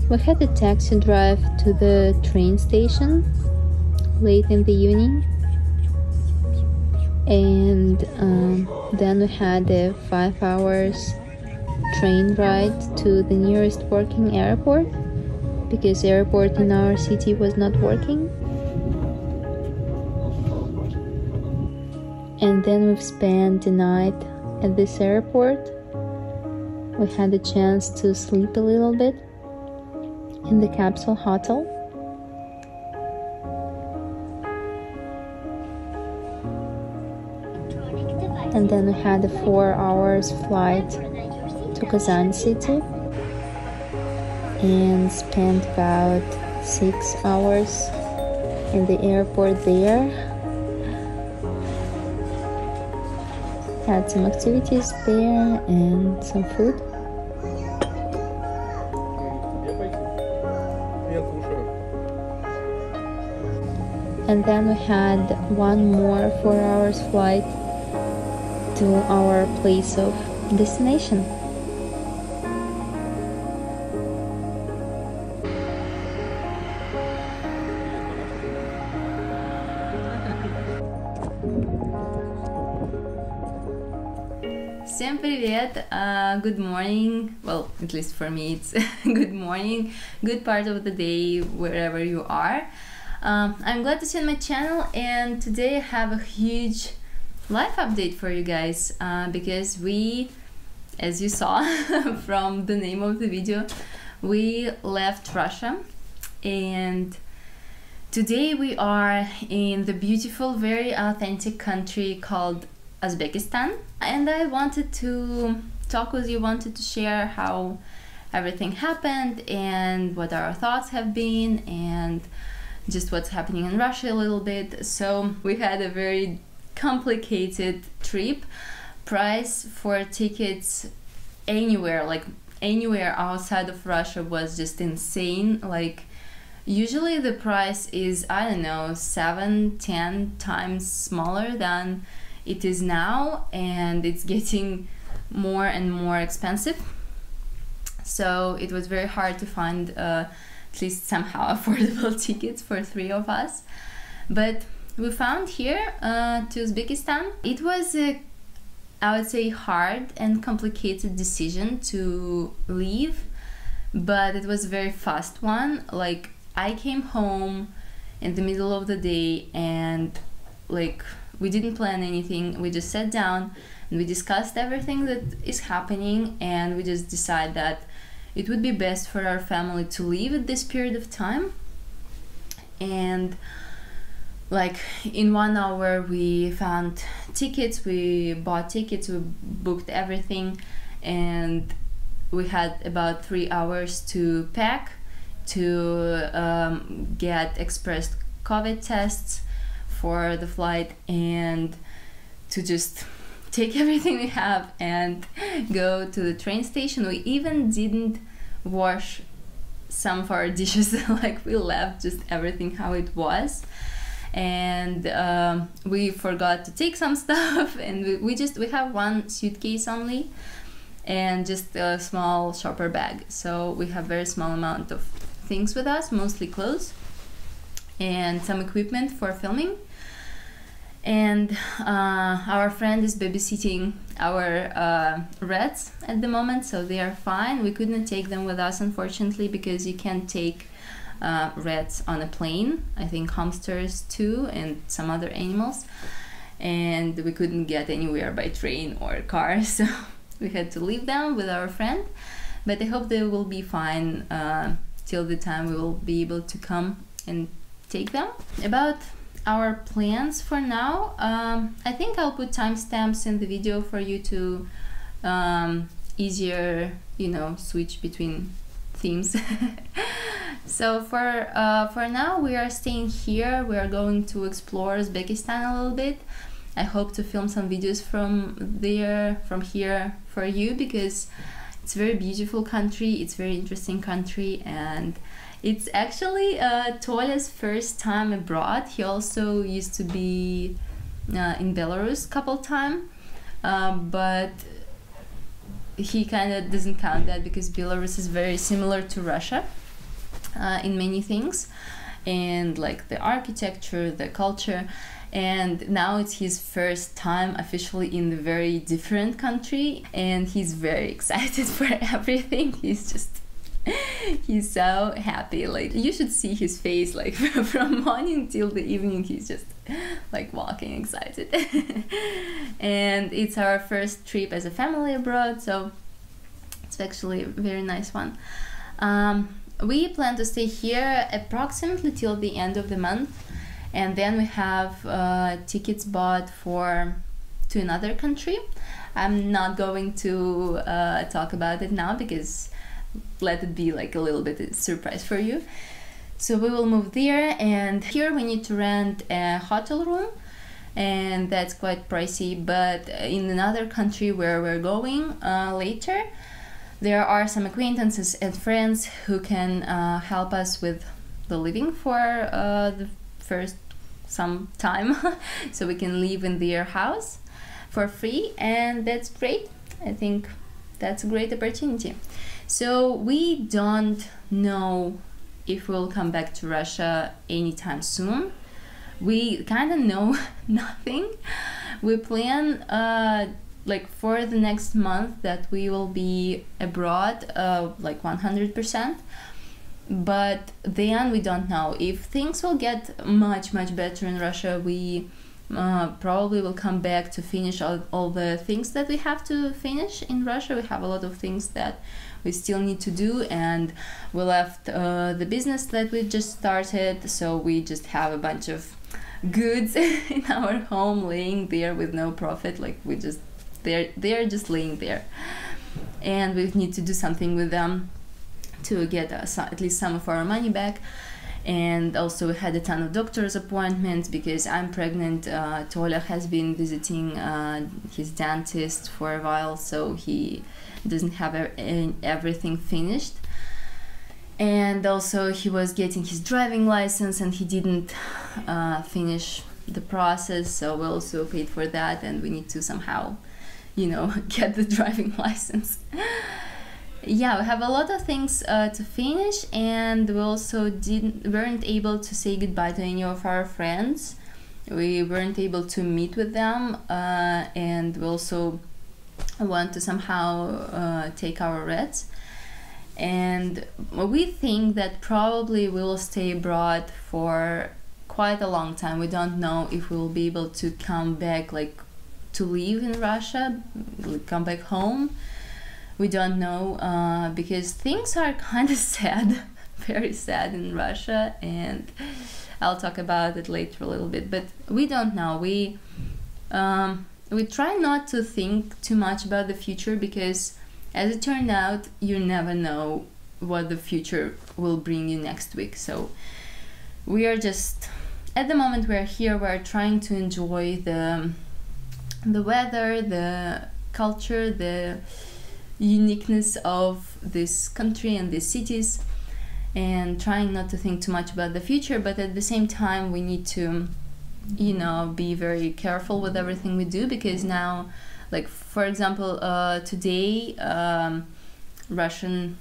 We had a taxi drive to the train station late in the evening, and then we had a 5 hours train ride to the nearest working airport, because airport in our city was not working. And then we've spent the night at this airport. We had a chance to sleep a little bit in the capsule hotel. And then we had a 4 hours flight to Kazan city and spent about 6 hours in the airport there. Had some activities there and some food. And then we had one more 4 hours flight to our place of destination. Всем привет! Good morning. Well, at least for me it's good morning, good part of the day wherever you are. I'm glad to see you on my channel, and today I have a huge life update for you guys because we, as you saw from the name of the video, we left Russia, and today we are in the beautiful, very authentic country called Uzbekistan. And I wanted to talk with you, wanted to share how everything happened and what our thoughts have been and just what's happening in Russia a little bit. So we had a very complicated trip. Price for tickets anywhere, like anywhere outside of Russia, was just insane. Like usually the price is, I don't know, 7-10 times smaller than it is now, and it's getting more and more expensive. So it was very hard to find at least somehow affordable tickets for 3 of us. But we found here to Uzbekistan. It was a, I would say, hard and complicated decision to leave, but it was a very fast one. Like, I came home in the middle of the day, and like, we didn't plan anything. We just sat down and we discussed everything that is happening, and we just decided that it would be best for our family to leave at this period of time. And like in 1 hour we found tickets, we bought tickets, we booked everything, and we had about 3 hours to pack, to get express COVID tests for the flight, and to just take everything we have and go to the train station. We even didn't wash some of our dishes. Like, we left just everything how it was, and we forgot to take some stuff, and we have one suitcase only and just a small shopper bag, so we have very small amount of things with us, mostly clothes and some equipment for filming. And our friend is babysitting our rats at the moment, so they are fine. We couldn't take them with us, unfortunately, because you can't take rats on a plane. I think hamsters too, and some other animals. And we couldn't get anywhere by train or car, so we had to leave them with our friend. But I hope they will be fine till the time we will be able to come and take them. About our plans for now, I think I'll put timestamps in the video for you to easier, you know, switch between themes. So for now we are staying here. We are going to explore Uzbekistan a little bit. I hope to film some videos from here for you, because it's a very beautiful country, it's a very interesting country, and it's actually Tolya's first time abroad. He also used to be in Belarus a couple times, but he kind of doesn't count that because Belarus is very similar to Russia. in many things, and like the architecture, the culture. And now it's his first time officially in a very different country, and he's very excited for everything. He's so happy. Like, you should see his face, like from morning till the evening. He's just like walking excited. And it's our first trip as a family abroad, so it's actually a very nice one. We plan to stay here approximately till the end of the month, and then we have tickets bought to another country. I'm not going to talk about it now, because let it be like a little bit of a surprise for you. So we will move there, and here we need to rent a hotel room, and that's quite pricey. But in another country where we're going later, there are some acquaintances and friends who can help us with the living for the first some time. So we can live in their house for free, and that's great. I think that's a great opportunity. So we don't know if we'll come back to Russia anytime soon. We kind of know nothing. We plan like for the next month that we will be abroad like 100%. But then we don't know if things will get much better in Russia. We probably will come back to finish all the things that we have to finish in Russia. We have a lot of things that we still need to do, and we left the business that we just started, so we just have a bunch of goods in our home laying there with no profit. Like, they're just laying there, and we need to do something with them to get at least some of our money back. And also we had a ton of doctor's appointments because I'm pregnant. Toля has been visiting his dentist for a while, so he doesn't have everything finished. And also he was getting his driving license, and he didn't finish the process, so we also paid for that, and we need to somehow, get the driving license. Yeah, we have a lot of things to finish, and we also weren't able to say goodbye to any of our friends. We weren't able to meet with them, and we also want to somehow take our rest. And we think that probably we will stay abroad for quite a long time. We don't know if we will be able to come back, like to live in Russia, come back home. We don't know, because things are kind of sad, very sad in Russia, and I'll talk about it later a little bit, but we don't know. We try not to think too much about the future, because as it turned out, you never know what the future will bring you next week. So we are just, at the moment we're here, we're trying to enjoy the weather, the culture, the uniqueness of this country and these cities, and trying not to think too much about the future. But at the same time, we need to be very careful with everything we do, because now, like for example, today Russian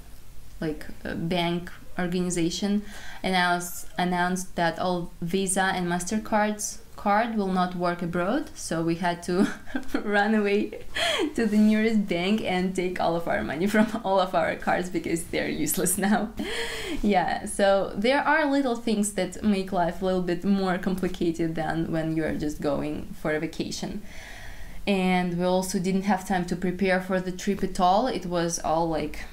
bank organization announced that all Visa and MasterCard will not work abroad, so we had to run away to the nearest bank and take all of our money from all of our cards, because they're useless now. Yeah, so there are little things that make life a little bit more complicated than when you're just going for a vacation. And we also didn't have time to prepare for the trip at all. It was all like,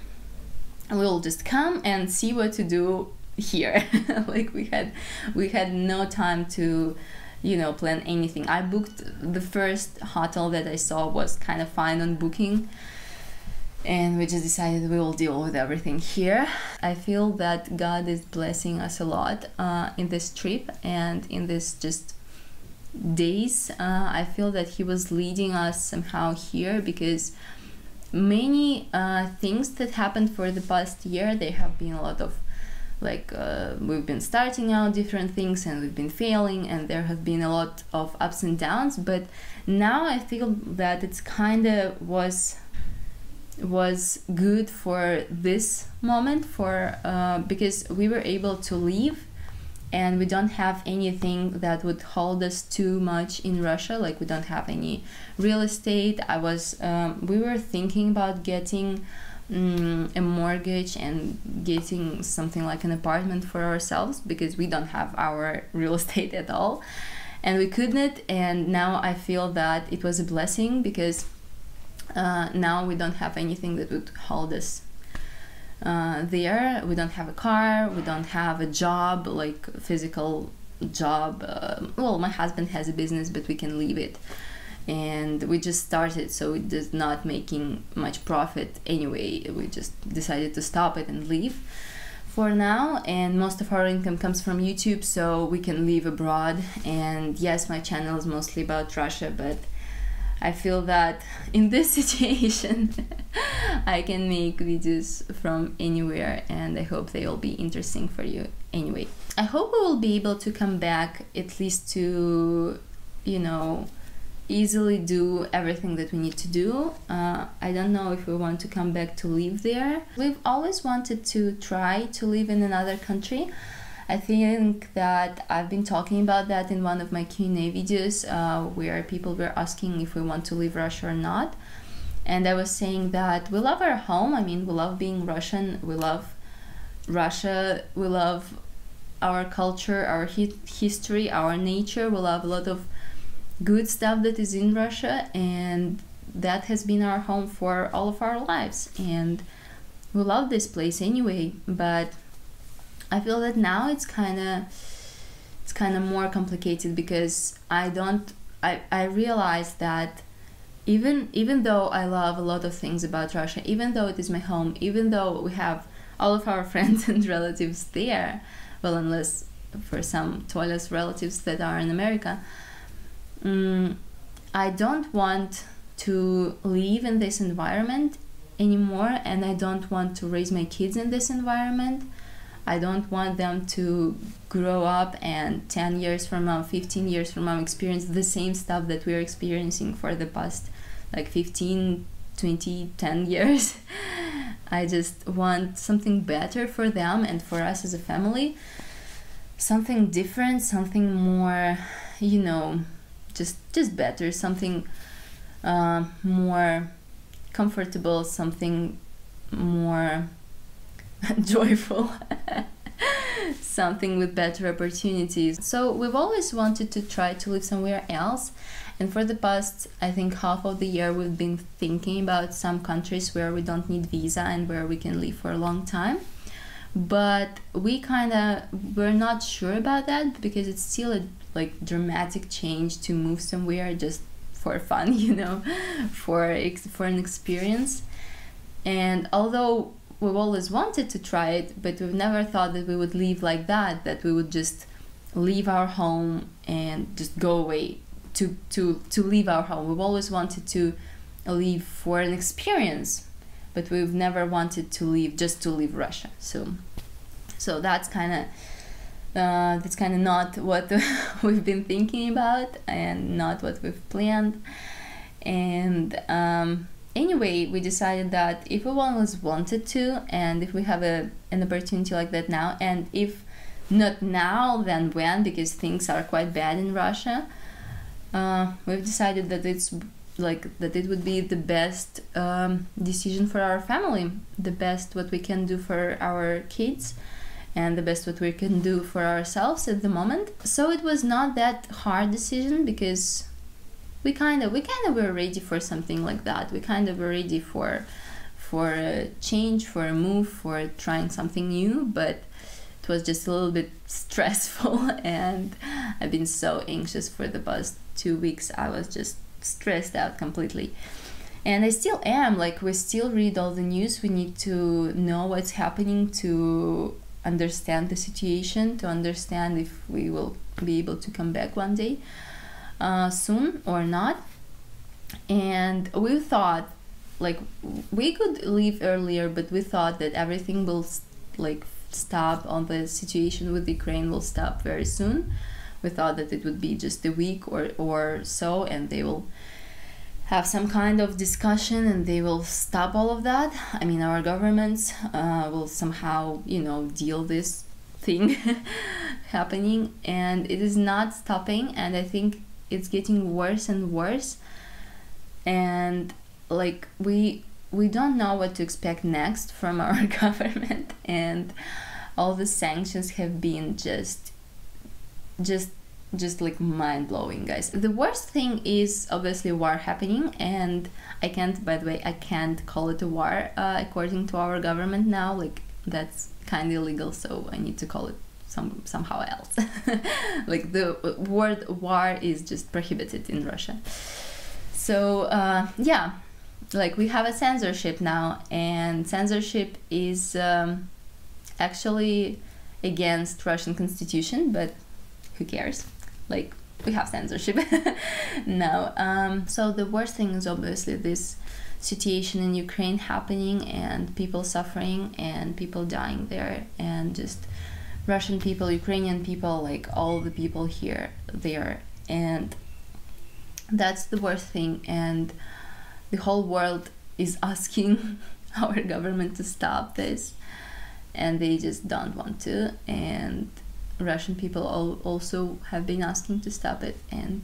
we'll just come and see what to do here. Like we had no time to plan anything. I booked the first hotel that I saw was kind of fine on Booking, and we just decided we will deal with everything here. I feel that God is blessing us a lot in this trip and in this just days. I feel that He was leading us somehow here, because many things that happened for the past year, there have been a lot of we've been starting out different things and we've been failing, and there have been a lot of ups and downs. But now I feel that it's kind of was was good for this moment, for because we were able to leave, and we don't have anything that would hold us too much in Russia. Like, we don't have any real estate. We were thinking about getting a mortgage and getting something like an apartment for ourselves, because we don't have our real estate at all, and we couldn't. And now I feel that it was a blessing, because now we don't have anything that would hold us there. We don't have a car, we don't have a job, like a physical job. Well, my husband has a business, but we can leave it, and we just started, so it is not making much profit anyway. We just decided to stop it and leave for now, and most of our income comes from YouTube, so we can live abroad. And yes, my channel is mostly about Russia, but I feel that in this situation I can make videos from anywhere, and I hope they will be interesting for you anyway. I hope we will be able to come back, at least to, you know, easily do everything that we need to do. I don't know if we want to come back to live there. We've always wanted to try to live in another country. I think that I've been talking about that in one of my Q&A videos, where people were asking if we want to leave Russia or not. And I was saying that we love our home. I mean, we love being Russian, we love Russia, we love our culture, our history, our nature. We love a lot of good stuff that is in Russia, and that has been our home for all of our lives. And we love this place anyway, but I feel that now it's kind of more complicated, because I realize that even though I love a lot of things about Russia, even though it is my home, even though we have all of our friends and relatives there, well, unless for some toilet relatives that are in America, I don't want to live in this environment anymore, and I don't want to raise my kids in this environment. I don't want them to grow up and 10 years from now, 15 years from now, experience the same stuff that we're experiencing for the past like 15, 20, 10 years. I just want something better for them and for us as a family. Something different, something more, you know, just better, something more comfortable, something more joyful, something with better opportunities. So we've always wanted to try to live somewhere else, and for the past, I think, half of the year we've been thinking about some countries where we don't need visa and where we can live for a long time. But we're not sure about that, because it's still a like dramatic change to move somewhere just for fun, you know, for an experience. And although we've always wanted to try it, but we've never thought that we would leave like that we would just leave our home and just go away to leave our home. We've always wanted to leave for an experience, but we've never wanted to leave just to leave Russia. So that's kind of not what we've been thinking about, and not what we've planned. And anyway, we decided that if we always wanted to, and if we have an opportunity like that now, and if not now, then when, because things are quite bad in Russia, we've decided that it would be the best decision for our family, the best what we can do for our kids, and the best what we can do for ourselves at the moment. So it was not that hard decision, because we kind of were ready for something like that. We kind of were ready for a change, for a move, for trying something new, but it was just a little bit stressful, and I've been so anxious for the past 2 weeks. I was just stressed out completely. And I still am. Like, we still read all the news. We need to know what's happening to understand the situation, to understand if we will be able to come back one day soon or not. And we thought, like, we could leave earlier, but we thought that everything will stop, on the situation with Ukraine will stop very soon. We thought that it would be just a week or so, and they will have some kind of discussion and they will stop all of that. I mean, our governments will somehow, you know, deal this thing happening, and it is not stopping, and I think it's getting worse and worse. And like we don't know what to expect next from our government, and all the sanctions have been just like mind-blowing, guys. The worst thing is obviously war happening, and I can't call it a war according to our government now. Like, that's kind of illegal, so I need to call it somehow else. Like, the word war is just prohibited in Russia. So yeah, like, we have a censorship now, and censorship is actually against Russian constitution, but who cares? Like, we have censorship now. So the worst thing is obviously this situation in Ukraine happening, and people suffering and people dying there, and just Russian people, Ukrainian people, like all the people here, there, and that's the worst thing. And the whole world is asking our government to stop this, and they just don't want to, and Russian people also have been asking to stop it, and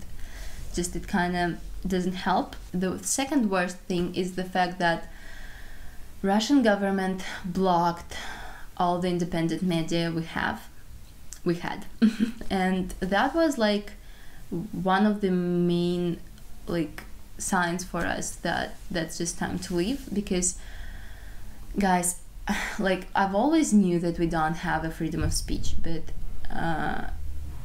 just it kind of doesn't help. The second worst thing is the fact that Russian government blocked all the independent media we had and that was like one of the main like signs for us that that's just time to leave, because guys, like, I've always knew that we don't have a freedom of speech, but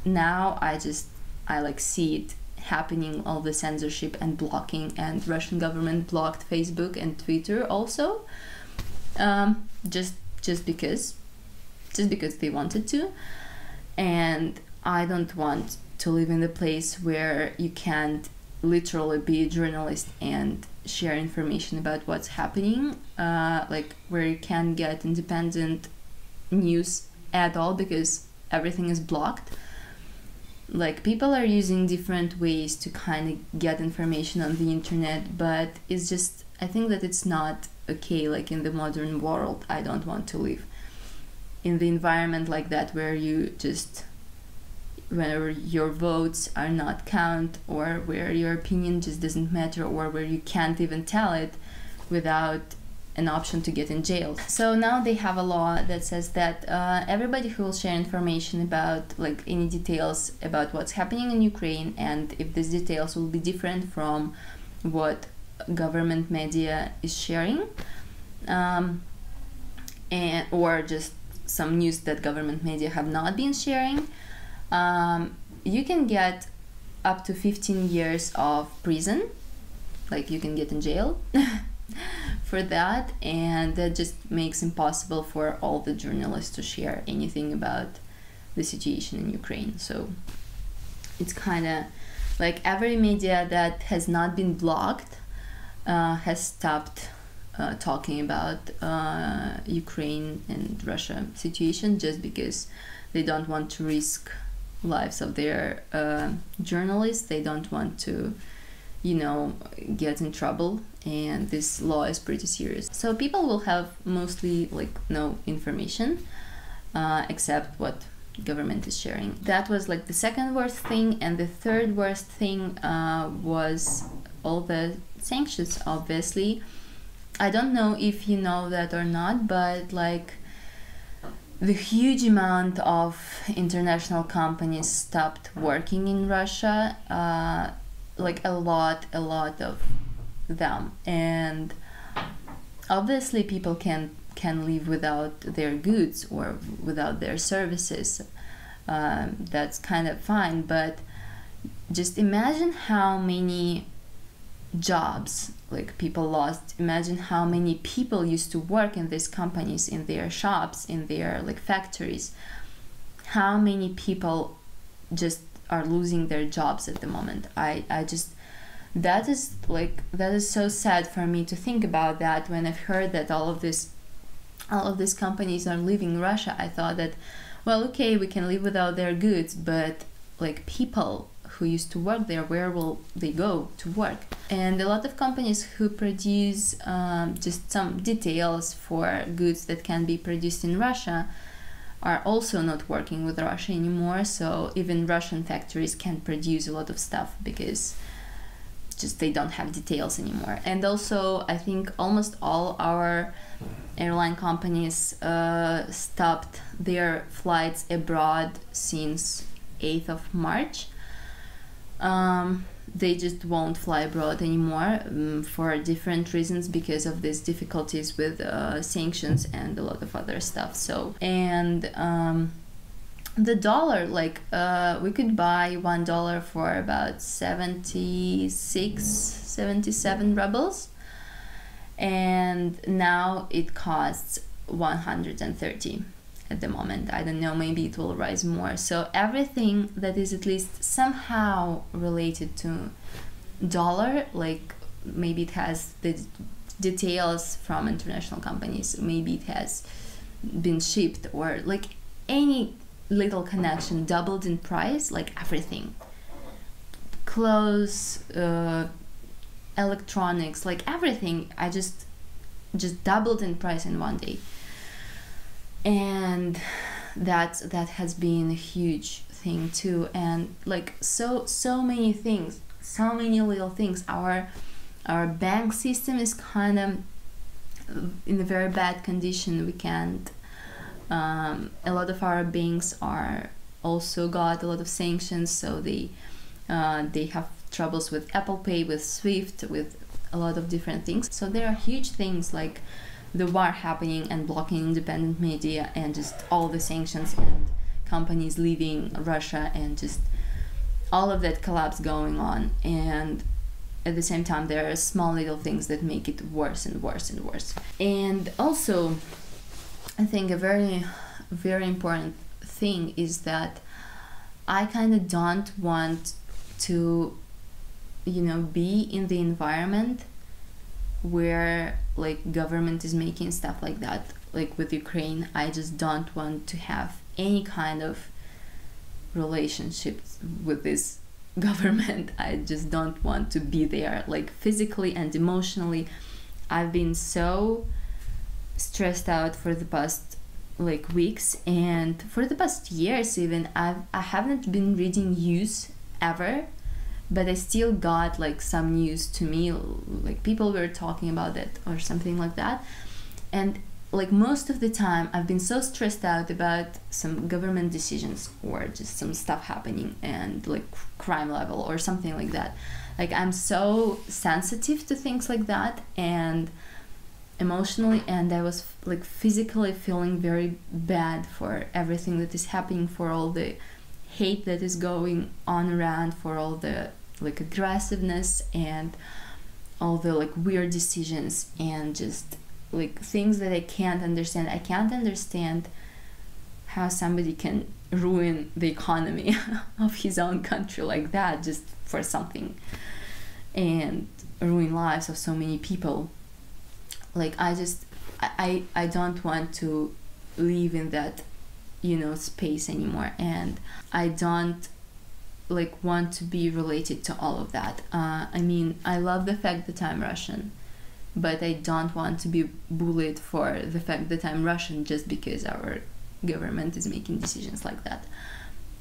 now I like see it happening, all the censorship and blocking, and Russian government blocked Facebook and Twitter also, just because they wanted to. And I don't want to live in a place where you can't literally be a journalist and share information about what's happening, like where you can't get independent news at all because everything is blocked. Like, people are using different ways to kind of get information on the internet, but it's just, I think that it's not okay. Like, in the modern world, I don't want to live in the environment like that, where you just, where your votes are not count, or where your opinion just doesn't matter, or where you can't even tell it without an option to get in jail. So now they have a law that says that everybody who will share information about like any details about what's happening in Ukraine, and if these details will be different from what government media is sharing, and or just some news that government media have not been sharing, you can get up to 15 years of prison. Like, you can get in jail for that, and that just makes impossible for all the journalists to share anything about the situation in Ukraine. So it's kind of like every media that has not been blocked has stopped talking about Ukraine and Russia situation, just because they don't want to risk lives of their journalists. They don't want to, you know, get in trouble, and this law is pretty serious. So people will have mostly like no information except what government is sharing. That was like the second worst thing. And the third worst thing was all the sanctions, obviously. I don't know if you know that or not, but like the huge amount of international companies stopped working in Russia, like a lot of them. And obviously people can live without their goods or without their services. That's kind of fine, but just imagine how many jobs like people lost. Imagine how many people used to work in these companies, in their shops, in their like factories. How many people just are losing their jobs at the moment. I just, that is so sad for me to think about that. When I've heard that all of these companies are leaving Russia, I thought that, well, okay, we can live without their goods, but like people who used to work there, where will they go to work? And a lot of companies who produce just some details for goods that can be produced in Russia are also not working with Russia anymore. So even Russian factories can produce a lot of stuff because just they don't have details anymore. And also I think almost all our airline companies stopped their flights abroad since 8th of March. They just won't fly abroad anymore for different reasons, because of these difficulties with sanctions and a lot of other stuff. So, and the dollar, like we could buy $1 for about 77 rubles, and now it costs 130 at the moment. I don't know, maybe it will rise more. So everything that is at least somehow related to dollar, like maybe it has the details from international companies, maybe it has been shipped, or like any little connection doubled in price, like everything, clothes, electronics, like everything, I just doubled in price in one day. And that has been a huge thing too. And like so many things, so many little things. Our bank system is kind of in a very bad condition. We can't a lot of our banks are also got a lot of sanctions, so they have troubles with Apple Pay, with Swift, with a lot of different things. So there are huge things like the war happening and blocking independent media, and just all the sanctions and companies leaving Russia, and just all of that collapse going on. And at the same time, there are small little things that make it worse and worse and worse. And also, I think a very, very important thing is that I kind of don't want to, be in the environment where like government is making stuff like that, like with Ukraine. I just don't want to have any kind of relationships with this government. I just don't want to be there, like physically and emotionally. I've been so stressed out for the past like weeks, and for the past years even. I haven't been reading news ever, but I still got like some news to me, like people were talking about it or something like that. And like most of the time I've been so stressed out about some government decisions or just some stuff happening, and like crime level or something like that. Like I'm so sensitive to things like that, and emotionally, and I was like physically feeling very bad for everything that is happening, for all the hate that is going on around, for all the like aggressiveness and all the like weird decisions, and just like things that I can't understand. I can't understand how somebody can ruin the economy of his own country like that just for something, and ruin lives of so many people. Like I don't want to live in that space anymore, and I don't like want to be related to all of that. I mean, I love the fact that I'm Russian, but I don't want to be bullied for the fact that I'm Russian just because our government is making decisions like that.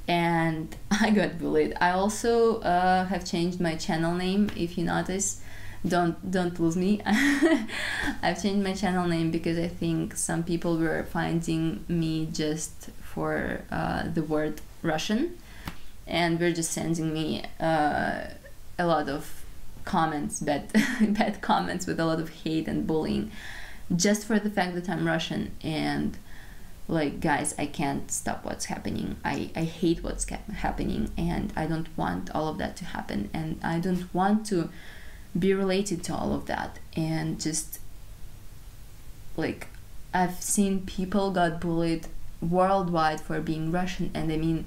And I got bullied. I also have changed my channel name, if you notice. Don't lose me. I've changed my channel name because I think some people were finding me just for the word Russian, and were just sending me a lot of comments, bad comments with a lot of hate and bullying, just for the fact that I'm Russian. And like, guys, I can't stop what's happening. I hate what's happening, and I don't want all of that to happen, and I don't want to be related to all of that. And just like, I've seen people got bullied worldwide for being Russian, and I mean,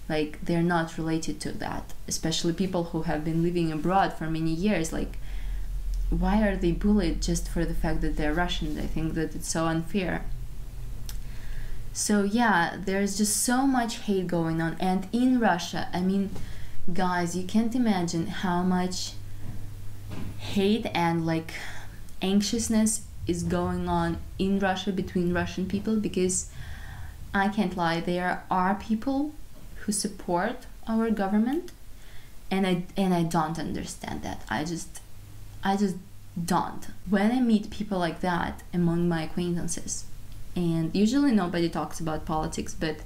like, they're not related to that, especially people who have been living abroad for many years. Like, why are they bullied just for the fact that they're Russian? I think that it's so unfair. So yeah, there's just so much hate going on. And in Russia, I mean, guys, you can't imagine how much hate and like anxiousness is going on in Russia between Russian people, because I can't lie, there are people who support our government, and I don't understand that. I just don't. When I meet people like that among my acquaintances, and usually nobody talks about politics, but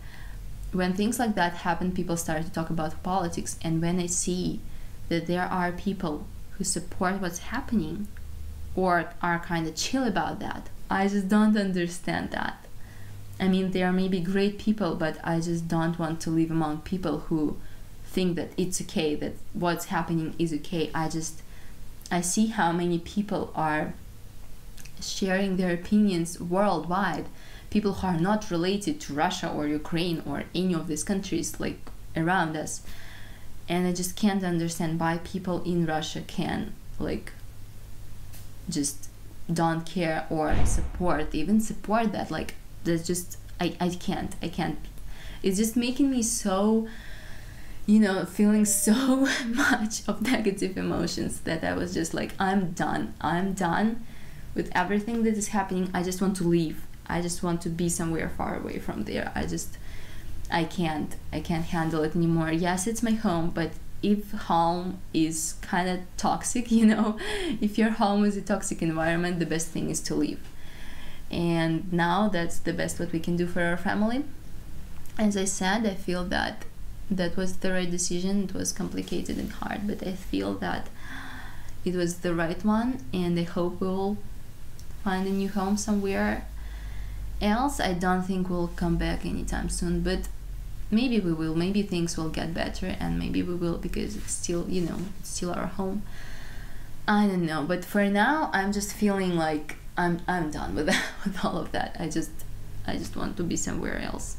when things like that happen, people start to talk about politics. And when I see that there are people who support what's happening or are kind of chill about that, I just don't understand that. I mean, they are maybe great people, but I just don't want to live among people who think that it's okay, that what's happening is okay. I see how many people are sharing their opinions worldwide, people who are not related to Russia or Ukraine or any of these countries like around us, and I just can't understand why people in Russia can like just don't care or support that. Like, that's just I can't. It's just making me so, you know, feeling so much of negative emotions that I was just like, I'm done with everything that is happening. I just want to leave. I just want to be somewhere far away from there. I can't handle it anymore. Yes, it's my home, but if home is kind of toxic, you know, if your home is a toxic environment, the best thing is to leave. And now that's the best what we can do for our family. As I said, I feel that was the right decision. It was complicated and hard, but I feel that it was the right one, and I hope we'll find a new home somewhere else. I don't think we'll come back anytime soon, but maybe we will. Maybe things will get better, and maybe we will, because it's still, you know, it's still our home. I don't know, but for now I'm just feeling like I'm done with that, with all of that. I just want to be somewhere else.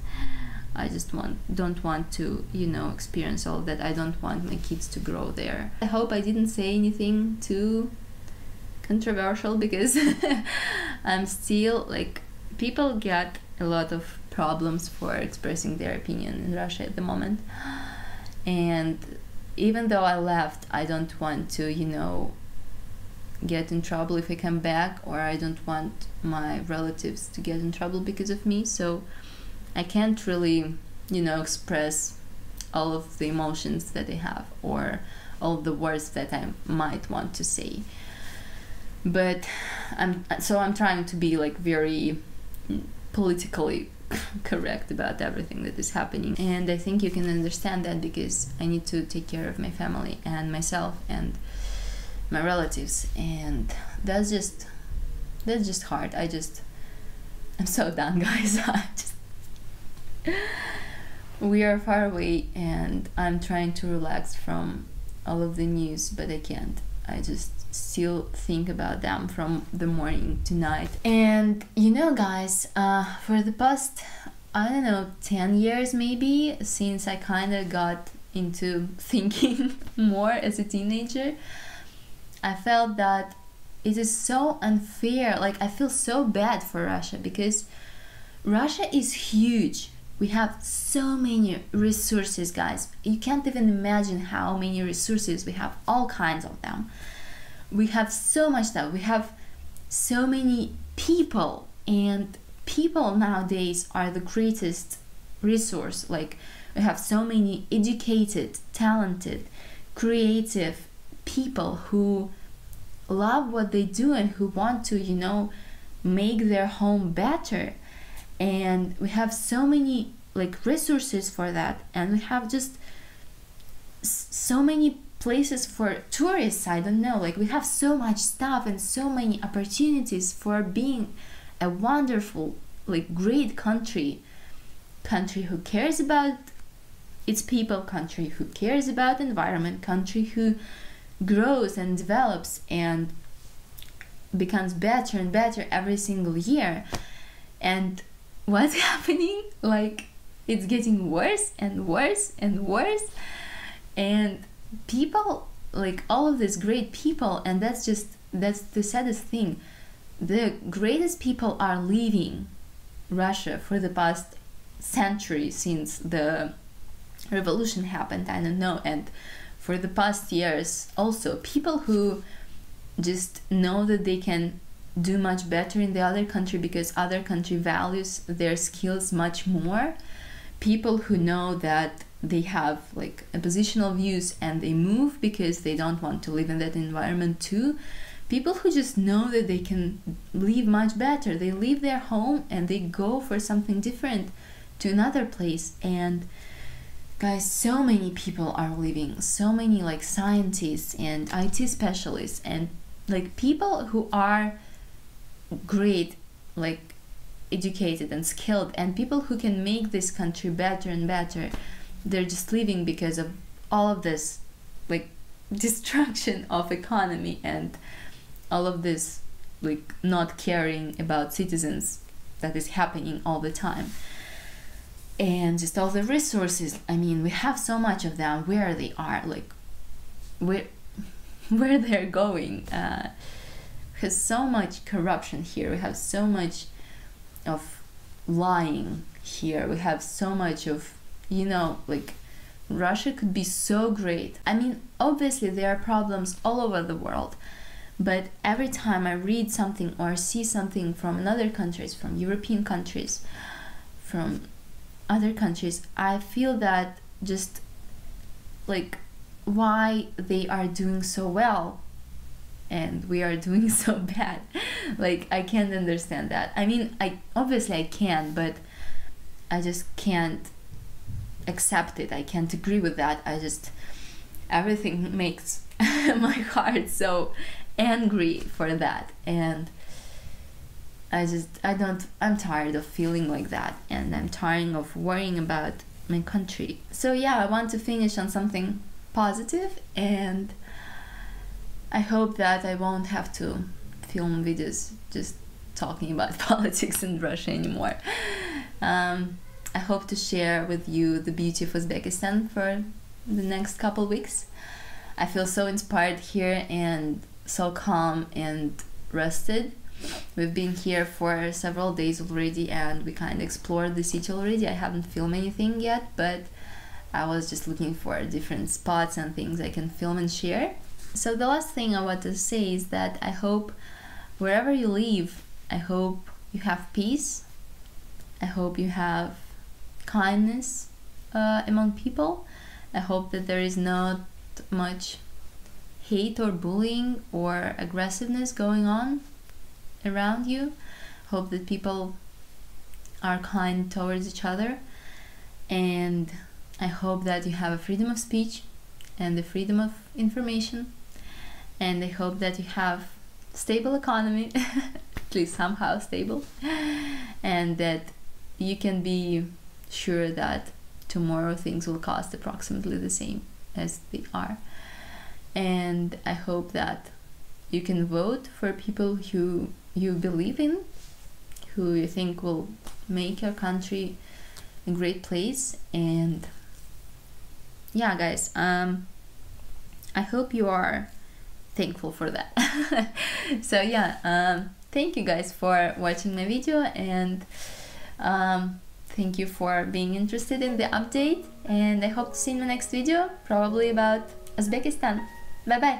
I just don't want to, you know, experience all of that. I don't want my kids to grow there. I hope I didn't say anything too controversial, because I'm still like, people get a lot of problems for expressing their opinion in Russia at the moment, and even though I left, I don't want to, you know, get in trouble if I come back, or I don't want my relatives to get in trouble because of me. So I can't really, you know, express all of the emotions that I have, or all the words that I might want to say. But I'm trying to be like very politically correct about everything that is happening, and I think you can understand that, because I need to take care of my family and myself and my relatives, and that's just hard. I'm so done, guys. We are far away, and I'm trying to relax from all of the news, but I can't. I just still think about them from the morning to night. And you know, guys, for the past, I don't know, 10 years maybe, since I kind of got into thinking more as a teenager, I felt that it is so unfair. Like, I feel so bad for Russia, because Russia is huge. We have so many resources, guys. You can't even imagine how many resources we have, all kinds of them. We have so much stuff. We have so many people, and people nowadays are the greatest resource. Like, we have so many educated, talented, creative people who love what they do and who want to, you know, make their home better. And we have so many like resources for that, and we have just so many places for tourists. I don't know, like, we have so much stuff and so many opportunities for being a wonderful, like, great country who cares about its people, country who cares about environment, country who grows and develops and becomes better and better every single year. And what's happening? Like, it's getting worse and worse and worse, and people, like, all of these great people, and that's the saddest thing, the greatest people are leaving Russia for the past century, since the revolution happened, I don't know. And for the past years also, people who just know that they can do much better in the other country because other country values their skills much more, people who know that they have like oppositional views and they move because they don't want to live in that environment too, people who just know that they can live much better, they leave their home and they go for something different to another place. And guys, so many people are leaving, so many like scientists and IT specialists and like people who are great, like educated and skilled, and people who can make this country better and better, they're just leaving because of all of this like destruction of economy and all of this like not caring about citizens that is happening all the time. And just all the resources, I mean, we have so much of them, where they are, like where they're going. Has so much corruption here, we have so much of lying here, we have so much of, you know, like Russia could be so great. I mean, obviously there are problems all over the world, but every time I read something or see something from other countries, from European countries, from other countries, I feel that just like why they are doing so well and we are doing so bad. Like, I can't understand that. I mean, obviously I can, but I just can't accept it. I can't agree with that. Everything makes my heart so angry for that. And I'm tired of feeling like that, and I'm tired of worrying about my country. So yeah, I want to finish on something positive, and I hope that I won't have to film videos just talking about politics in Russia anymore. I hope to share with you the beauty of Uzbekistan for the next couple weeks. I feel so inspired here and so calm and rested. We've been here for several days already and we kind of explored the city already. I haven't filmed anything yet, but I was just looking for different spots and things I can film and share. So the last thing I want to say is that I hope wherever you live, I hope you have peace. I hope you have kindness among people. I hope that there is not much hate or bullying or aggressiveness going on around you. Hope that people are kind towards each other, and I hope that you have a freedom of speech and the freedom of information, and I hope that you have stable economy at least somehow stable, and that you can be sure that tomorrow things will cost approximately the same as they are. And I hope that you can vote for people who you believe in, who you think will make your country a great place. And yeah, guys, I hope you are thankful for that. So yeah, thank you guys for watching my video, and thank you for being interested in the update, and I hope to see you in the next video, probably about Uzbekistan. Bye bye.